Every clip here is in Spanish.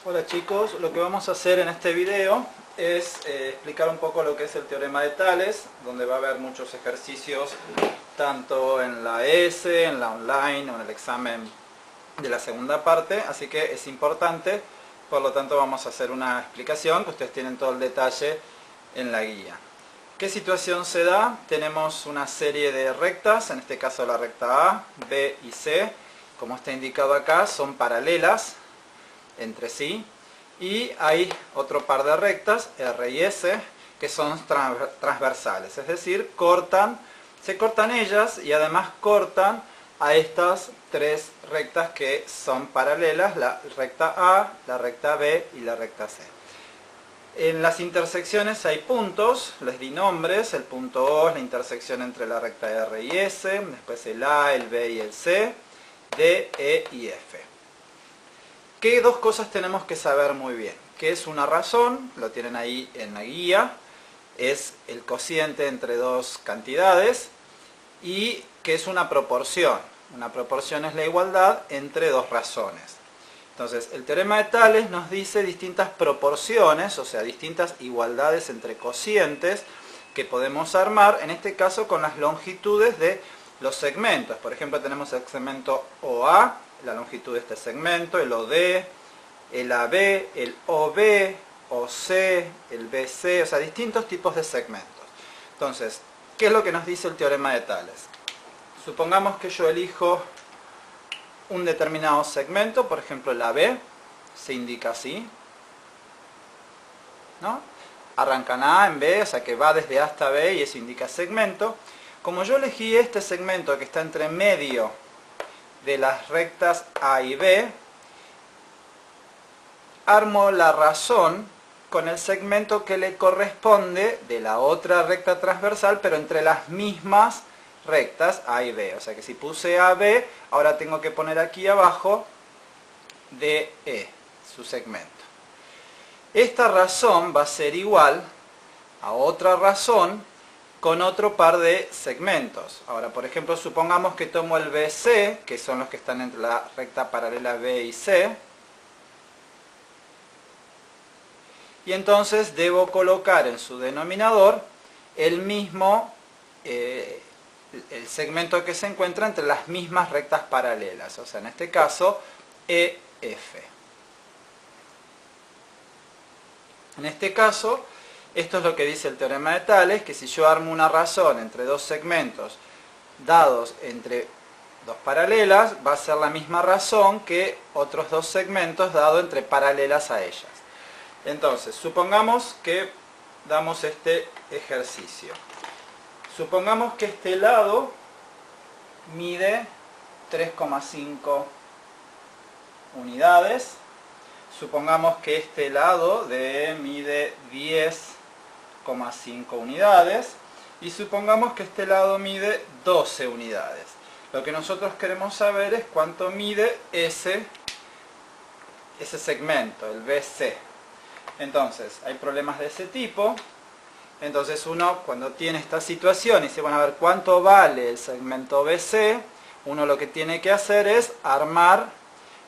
Hola chicos, lo que vamos a hacer en este video es explicar un poco lo que es el teorema de Tales, donde va a haber muchos ejercicios tanto en la ES, en la online o en el examen de la segunda parte, así que es importante, por lo tanto vamos a hacer una explicación que ustedes tienen todo el detalle en la guía. ¿Qué situación se da? Tenemos una serie de rectas, en este caso la recta A, B y C, como está indicado acá, son paralelas entre sí, y hay otro par de rectas, R y S, que son transversales, es decir, se cortan ellas y además cortan a estas tres rectas que son paralelas, la recta A, la recta B y la recta C. En las intersecciones hay puntos, les di nombres, el punto O es la intersección entre la recta R y S, después el A, el B y el C, D, E y F. ¿Qué dos cosas tenemos que saber muy bien? ¿Qué es una razón? Lo tienen ahí en la guía. Es el cociente entre dos cantidades. ¿Y qué es una proporción? Una proporción es la igualdad entre dos razones. Entonces, el teorema de Tales nos dice distintas proporciones, o sea, distintas igualdades entre cocientes que podemos armar, en este caso con las longitudes de los segmentos. Por ejemplo, tenemos el segmento OA, la longitud de este segmento, el OD, el AB, el OB, OC, el BC, o sea, distintos tipos de segmentos. Entonces, ¿qué es lo que nos dice el teorema de Tales? Supongamos que yo elijo un determinado segmento, por ejemplo el AB, se indica así, ¿no? Arranca en A, en B, o sea que va desde A hasta B y eso indica segmento. Como yo elegí este segmento que está entre medio de las rectas A y B, armo la razón con el segmento que le corresponde de la otra recta transversal, pero entre las mismas rectas A y B. O sea que si puse AB, ahora tengo que poner aquí abajo DE, su segmento. Esta razón va a ser igual a otra razón con otro par de segmentos. Ahora, por ejemplo, supongamos que tomo el BC, que son los que están entre la recta paralela B y C, y entonces debo colocar en su denominador el mismo, el segmento que se encuentra entre las mismas rectas paralelas, o sea, en este caso, EF. En este caso, esto es lo que dice el teorema de Tales, que si yo armo una razón entre dos segmentos dados entre dos paralelas, va a ser la misma razón que otros dos segmentos dados entre paralelas a ellas. Entonces, supongamos que damos este ejercicio. Supongamos que este lado mide 3,5 unidades. Supongamos que este lado de mide 10,5 unidades. Y supongamos que este lado mide 12 unidades. Lo que nosotros queremos saber es cuánto mide ese segmento, el BC. Entonces, hay problemas de ese tipo. Entonces uno, cuando tiene esta situación y dice, bueno, a ver, ¿cuánto vale el segmento BC? Uno lo que tiene que hacer es armar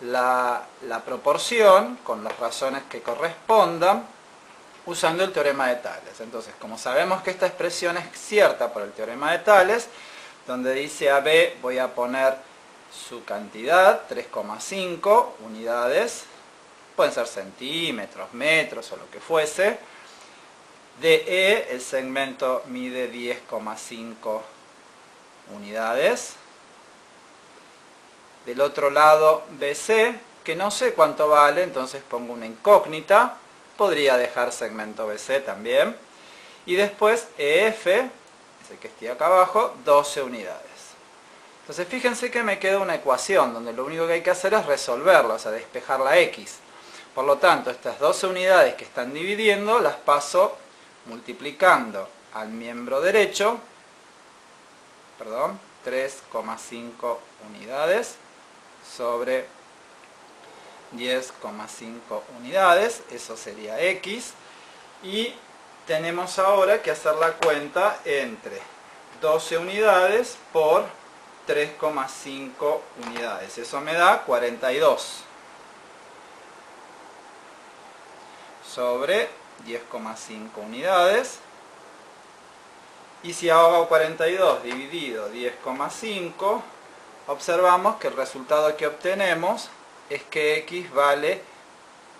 la proporción con las razones que correspondan usando el teorema de Tales. Entonces, como sabemos que esta expresión es cierta por el teorema de Tales, donde dice AB voy a poner su cantidad, 3,5 unidades, pueden ser centímetros, metros o lo que fuese. DE, el segmento mide 10,5 unidades. Del otro lado BC, que no sé cuánto vale, entonces pongo una incógnita. Podría dejar segmento BC también. Y después EF, ese que estoy acá abajo, 12 unidades. Entonces fíjense que me queda una ecuación donde lo único que hay que hacer es resolverla, o sea, despejar la X. Por lo tanto, estas 12 unidades que están dividiendo las paso multiplicando al miembro derecho, 3,5 unidades sobre 10,5 unidades, eso sería X, y tenemos ahora que hacer la cuenta entre 12 unidades por 3,5 unidades, eso me da 42. sobre 10,5 unidades. Y si hago 42 dividido 10,5, observamos que el resultado que obtenemos es que x vale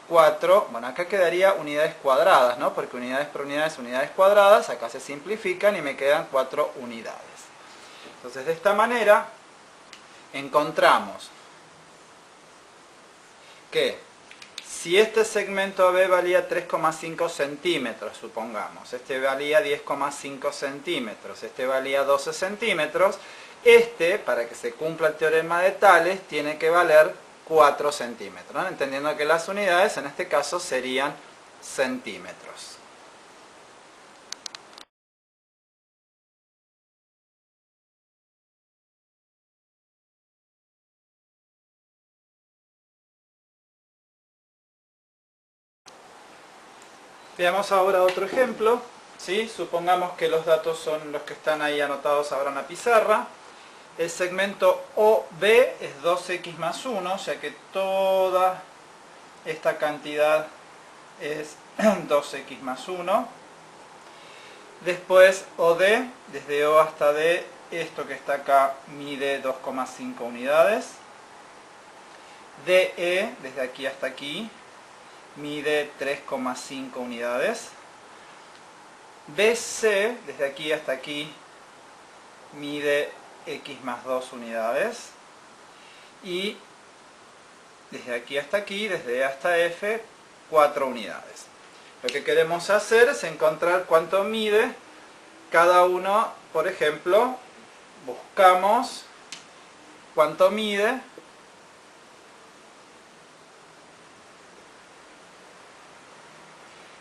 4, bueno, acá quedaría unidades cuadradas, ¿no? Porque unidades por unidades, unidades cuadradas, acá se simplifican y me quedan 4 unidades. Entonces, de esta manera, encontramos que si este segmento B valía 3,5 centímetros, supongamos, este valía 10,5 centímetros, este valía 12 centímetros, este, para que se cumpla el teorema de Tales, tiene que valer 4 centímetros, ¿no? Entendiendo que las unidades en este caso serían centímetros. Veamos ahora otro ejemplo, ¿sí? Supongamos que los datos son los que están ahí anotados ahora en la pizarra. El segmento OB es 2x más 1, o sea que toda esta cantidad es 2x más 1. Después OD, desde O hasta D, esto que está acá mide 2,5 unidades. DE, desde aquí hasta aquí, mide 3,5 unidades. BC, desde aquí hasta aquí, mide x más 2 unidades. Y desde aquí hasta aquí, desde E hasta F, 4 unidades. Lo que queremos hacer es encontrar cuánto mide cada uno. Por ejemplo, buscamos cuánto mide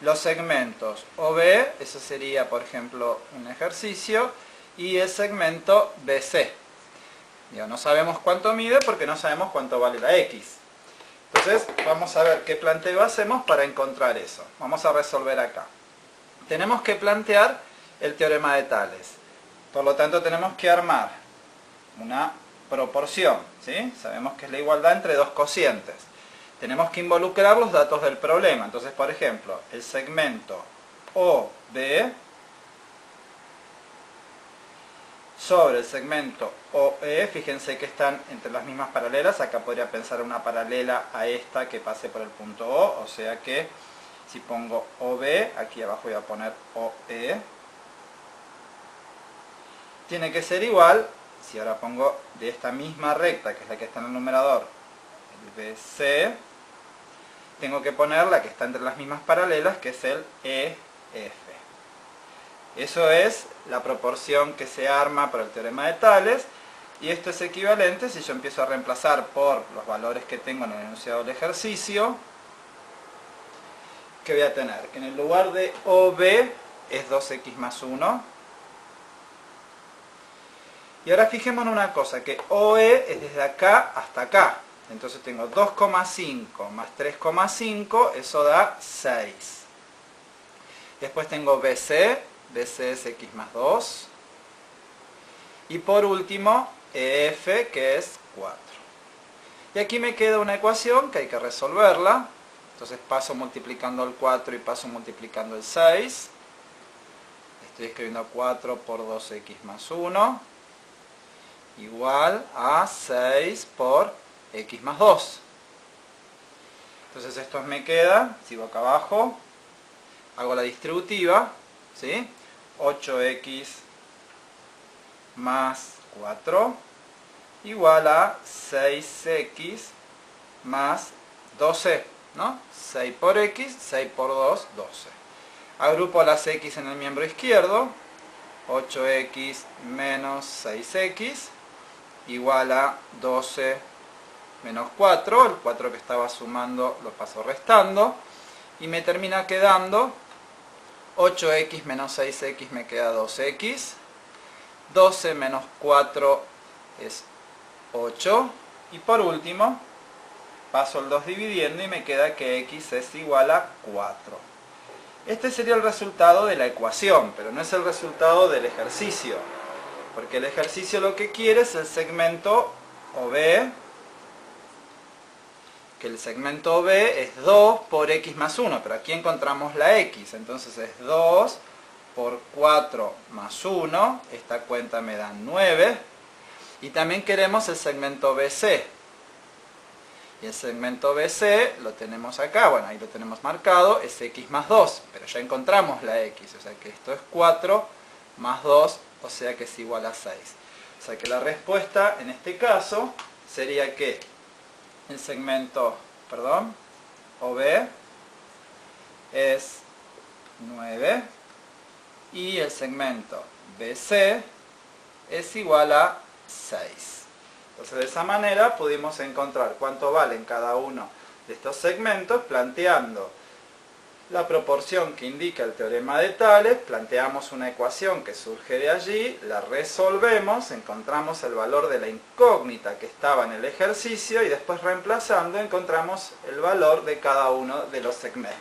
los segmentos OB, eso sería por ejemplo un ejercicio, y el segmento BC. No sabemos cuánto mide porque no sabemos cuánto vale la X. Entonces vamos a ver qué planteo hacemos para encontrar eso. Vamos a resolver acá. Tenemos que plantear el teorema de Tales. Por lo tanto tenemos que armar una proporción, ¿sí? Sabemos que es la igualdad entre dos cocientes. Tenemos que involucrar los datos del problema. Entonces, por ejemplo, el segmento OB sobre el segmento OE, fíjense que están entre las mismas paralelas. Acá podría pensar una paralela a esta que pase por el punto O, sea que si pongo OB, aquí abajo voy a poner OE, tiene que ser igual, si ahora pongo de esta misma recta, que es la que está en el numerador, el BC, tengo que poner la que está entre las mismas paralelas, que es el EF. Eso es la proporción que se arma para el teorema de Tales, y esto es equivalente si yo empiezo a reemplazar por los valores que tengo en el enunciado del ejercicio. ¿Qué voy a tener? Que en el lugar de OB es 2x más 1. Y ahora fijémonos una cosa, que OE es desde acá hasta acá. Entonces tengo 2,5 más 3,5, eso da 6. Después tengo BC, BC es x más 2. Y por último, EF, que es 4. Y aquí me queda una ecuación que hay que resolverla. Entonces paso multiplicando el 4 y paso multiplicando el 6. Estoy escribiendo 4 por 2x más 1. Igual a 6 por x más 2. Entonces esto me queda, sigo acá abajo, hago la distributiva, ¿sí? 8x más 4 igual a 6x más 12, ¿no? 6 por x, 6 por 2, 12. Agrupo las x en el miembro izquierdo, 8x menos 6x igual a 12 menos 4, el 4 que estaba sumando lo paso restando, y me termina quedando 8x menos 6x me queda 2x, 12 menos 4 es 8, y por último paso el 2 dividiendo y me queda que x es igual a 4. Este sería el resultado de la ecuación, pero no es el resultado del ejercicio, porque el ejercicio lo que quiere es el segmento OB que el segmento B es 2 por x más 1, pero aquí encontramos la x, entonces es 2 por 4 más 1, esta cuenta me da 9, y también queremos el segmento BC, y el segmento BC lo tenemos acá, bueno, ahí lo tenemos marcado, es x más 2, pero ya encontramos la x, o sea que esto es 4 más 2, o sea que es igual a 6. O sea que la respuesta en este caso sería que el segmento, OB es 9 y el segmento BC es igual a 6. Entonces de esa manera pudimos encontrar cuánto valen cada uno de estos segmentos planteando la proporción que indica el teorema de Tales, planteamos una ecuación que surge de allí, la resolvemos, encontramos el valor de la incógnita que estaba en el ejercicio y después reemplazando encontramos el valor de cada uno de los segmentos.